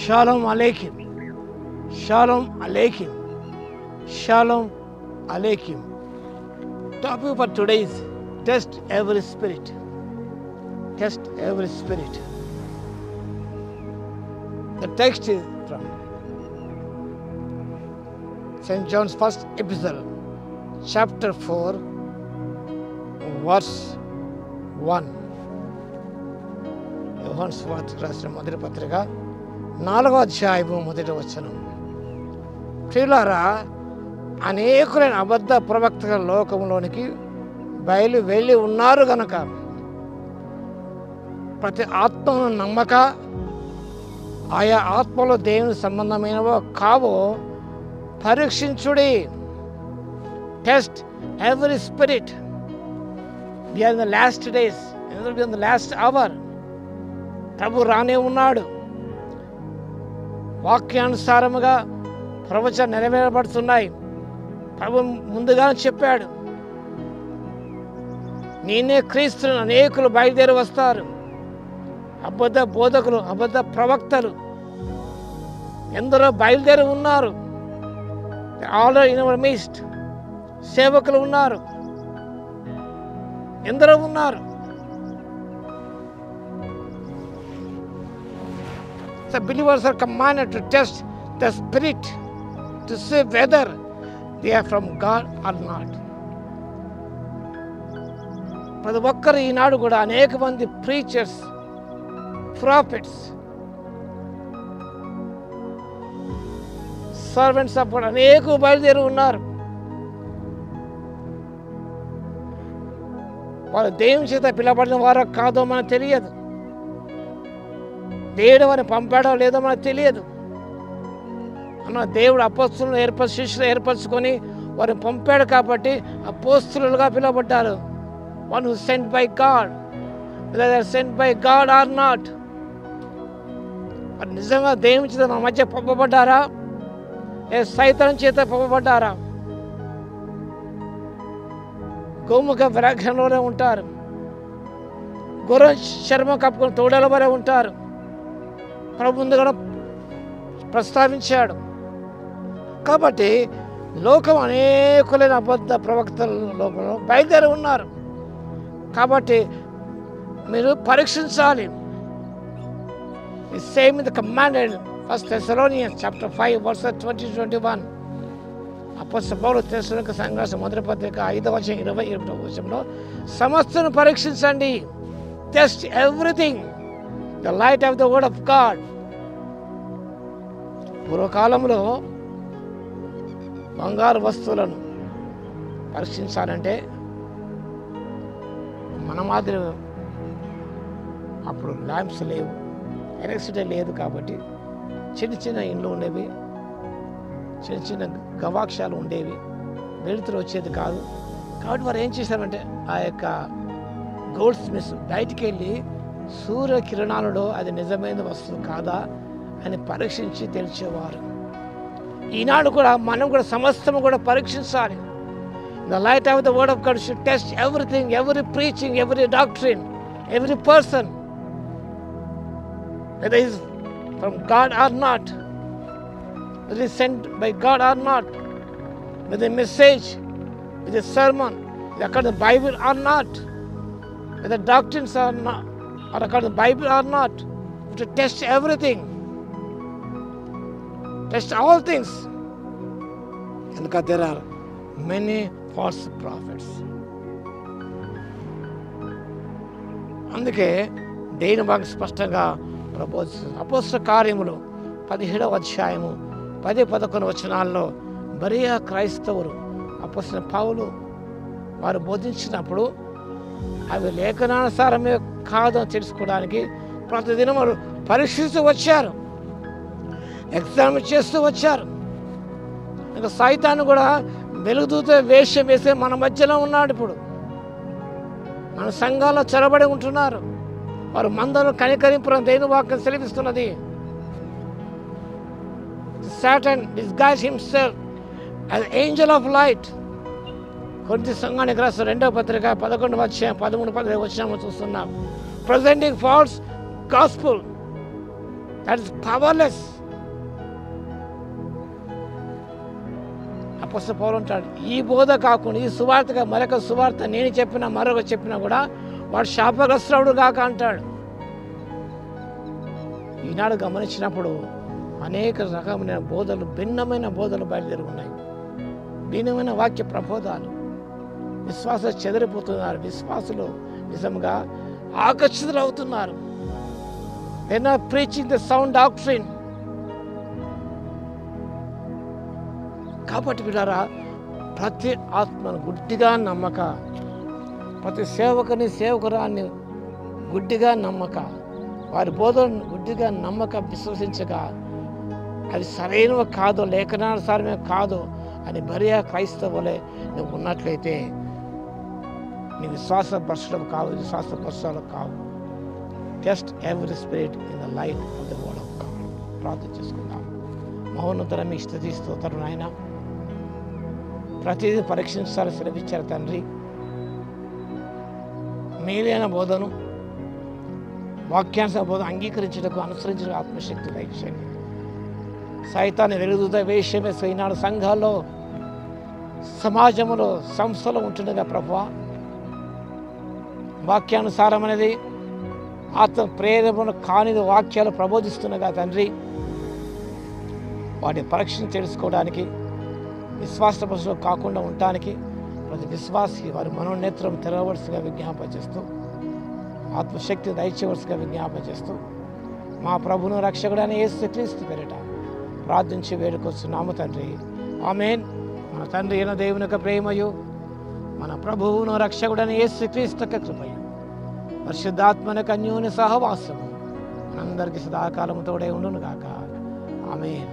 Shalom Aleichem. Shalom Aleichem. Shalom Aleichem. Topic for today is test every spirit. Test every spirit. The text is from St. John's first epistle, chapter 4, verse 1. యోహాను సువార్త రాసిన మొదటి పత్రిక 4వ అధ్యాయము మొదటి వచనం. ప్రియులారా, అనేకులైన అబద్ధ ప్రవక్తల లోకంలోనికి బయలు వెళ్ళి ఉన్నారు గనక ప్రతి ఆత్మను నమ్మక, ఆయా ఆత్మలో దేవుని సంబంధమైనవో కావో పరీక్షించుడి. Test every spirit. We are in the last days, in the last hour. ప్రభు రానే ఉన్నాడు. వాక్యానుసారముగా ప్రవచన నెరవేరబడుతున్నాయి. ప్రభు ముందుగానే చెప్పాడు, నేనే క్రీస్తుని అనేకులు బయలుదేరి వస్తారు. అబద్ధ బోధకులు, అబద్ధ ప్రవక్తలు ఎందరో బయలుదేరి ఉన్నారు. Already in our midst. సేవకులు ఉన్నారు, ఎందరో ఉన్నారు. The believers are commanded to test the spirit to see whether they are from God or not. ప్రతి ఒక్కరు ఈనాడు కూడా అనేక మంది preachers, profits, servants of God అనేక బయలుదేరి ఉన్నారు. వారు దేవుని చేత పిలబడిన వారో కాదో మనకు తెలియదు. దేవుడు వారిని పంపాడో లేదో మనకు తెలియదు. అన్న దేవుడు అపోస్తులను శిష్యులు ఏర్పరచుకొని వారిని పంపాడు కాబట్టి అపోస్తులుగా పిలువబడ్డారు. One who sent by God, whether sent by God or not. వారు నిజంగా దేవుని చేత మన మధ్య పంపబడ్డారా, సైతాను చేత పంపబడ్డారా? గోముఖ విగ్రహంలోనే ఉంటారు. గుర్రం చర్మం కప్పుకొని తోడల వరే ఉంటారు. ప్రభు ముందుగా ప్రస్తావించాడు. కాబట్టి లోకం అనేకులైన అబద్ధ ప్రవక్తల లోకంలో బయలుదేరి ఉన్నారు. కాబట్టి మీరు పరీక్షించాలి. Same in the commanded first Thessalonians chapter 5 verses 20-21. అపోస్తలుడైన పౌలు తెస్సలోనిక సంఘం మొదటి పత్రిక 5వ అధ్యాయం 20-21 వచనంలో సమస్తను పరీక్షించండి. Test everything the light of the word of God. పూర్వకాలంలో బంగారు వస్తువులను పరీక్షించాలంటే మన మాదిరి అప్పుడు ల్యాంప్స్ లేవు, ఎలక్ట్రిసిటీ లేదు. కాబట్టి చిన్న చిన్న ఇండ్లు ఉండేవి, చిన్న చిన్న గవాక్షాలు ఉండేవి, వెలుతురు వచ్చేది కాదు. కాబట్టి వారు ఏం చేశారంటే ఆ యొక్క గోల్డ్ స్మిత్స్ బయటికి వెళ్ళి సూర్యకిరణాలలో అది నిజమైన వస్తువు కాదా అని పరీక్షించి తెలిసేవారు. ఈనాడు కూడా మనం కూడా సమస్తము కూడా పరీక్షించాలి. The light of the word of God should test everything, every preaching, every doctrine, every person, whether he is from God or not, whether he is sent by God or not, whether the message, whether the sermon is according to the Bible or not, whether doctrines are not or according to the Bible or not. You have to test everything. Test all things. And because there are many false prophets. అందుకే దేవుని వాక్యం స్పష్టంగా ప్రబోధిస్తుంది. అపోస్తల కార్యములు 17వ అధ్యాయము 10-11 వచనాల్లో బరియా క్రైస్తవులు అపోస్తలుడైన పౌలు వారు బోధించినప్పుడు అవి లేఖనానుసారమే కాదని తెలుసుకోవడానికి ప్రతిదినం వారు పరీక్షిస్తూ వచ్చారు, ఎగ్జామ్ చేస్తూ వచ్చారు. ఇంకా సైతాను కూడా వెలుగుదూత వేషం వేసే మన మధ్యలో ఉన్నాడు. ఇప్పుడు మన సంఘాల్లో చొరబడి ఉంటున్నారు. వారు మందను కనికరింపురం దేవుని వాక్యం సెలవిస్తున్నది. Satan disguised himself as angel of light. కొరింథీ సంఘానికి రాసిన 2వ పత్రిక 11వ అధ్యాయం 13-14 వచనాలు చూస్తున్నాం. Presenting false gospel that is powerless. అపోస్తలుడు పౌలు అంటాడు, ఈ బోధ కాకుండా ఈ సువార్తగా మరొక సువార్త నేను చెప్పినా మరొక చెప్పినా కూడా వాడు శాపగ్రస్తుడు కాక అంటాడు. ఈనాడు గమనించినప్పుడు అనేక రకమైన బోధలు, భిన్నమైన బోధలు బయలుదేరి ఉన్నాయి. భిన్నమైన వాక్య ప్రబోధాలు. విశ్వాసాలు చెదిరిపోతున్నారు. విశ్వాసులు నిజంగా ఆకర్షితులు అవుతున్నారు. They are not preaching the sound doctrine. కాబట్టి వీళ్ళారా, ప్రతి ఆత్మను గుడ్డిగా నమ్మక, ప్రతి సేవకుని సేవకురాన్ని గుడ్డిగా నమ్మక, వారి బోధనను గుడ్డిగా నమ్మక, విశ్వసించక, అవి సరైనవి కాదో లేఖనానుసారమే కాదో అని బరియా క్రైస్తవులే నువ్వు ఉన్నట్లయితే నీ విశ్వాసపరచడం కావు, విశ్వాసపరచాలు కావు. Test every spirit in the light of the word of God. ప్రార్థన చేసుకుందాం. మహోన్నతరం మీ స్తుతి స్తోత్రం నాయన. ప్రతిదీ పరీక్షించాలి సెలవిచ్చారు తండ్రి. మేలైన బోధను, వాక్యాంశ బోధన అంగీకరించడానికి, అనుసరించడానికి ఆత్మశక్తి దయచేయండి. సైతాన్ని వెలుగుదూత వేషమే ఈనాడు సంఘాల్లో, సమాజంలో, సంస్థలో ఉంటుండగా ప్రభువా, వాక్యానుసారం అనేది ఆత్మ ప్రేరణ కానిది వాక్యాలు ప్రబోధిస్తుండగా తండ్రి, వాటి పరీక్షను తెలుసుకోవడానికి, విశ్వాసపరులు కాకుండా ఉండటానికి ప్రతి విశ్వాసి వారి మనోనేత్రం తెరవలసిగా విజ్ఞాపన చేస్తూ, ఆత్మశక్తి దయచేవలసిగా విజ్ఞాపన చేస్తూ, మా ప్రభును రక్షకుడైన యేసుక్రీస్తు పేరిట ప్రార్థించి వేడుకొస్తున్నాము తండ్రి. ఆమేన్. మన తండ్రి అయిన దేవుని యొక్క ప్రేమయు, మన ప్రభువును రక్షకుడైన యేసుక్రీస్తు యొక్క కృపయు, పరిశుద్ధాత్మ యొక్క అన్యోన్య సహవాసము మనందరికీ సదాకాలము తోడే ఉండును గాక. ఆమేన్.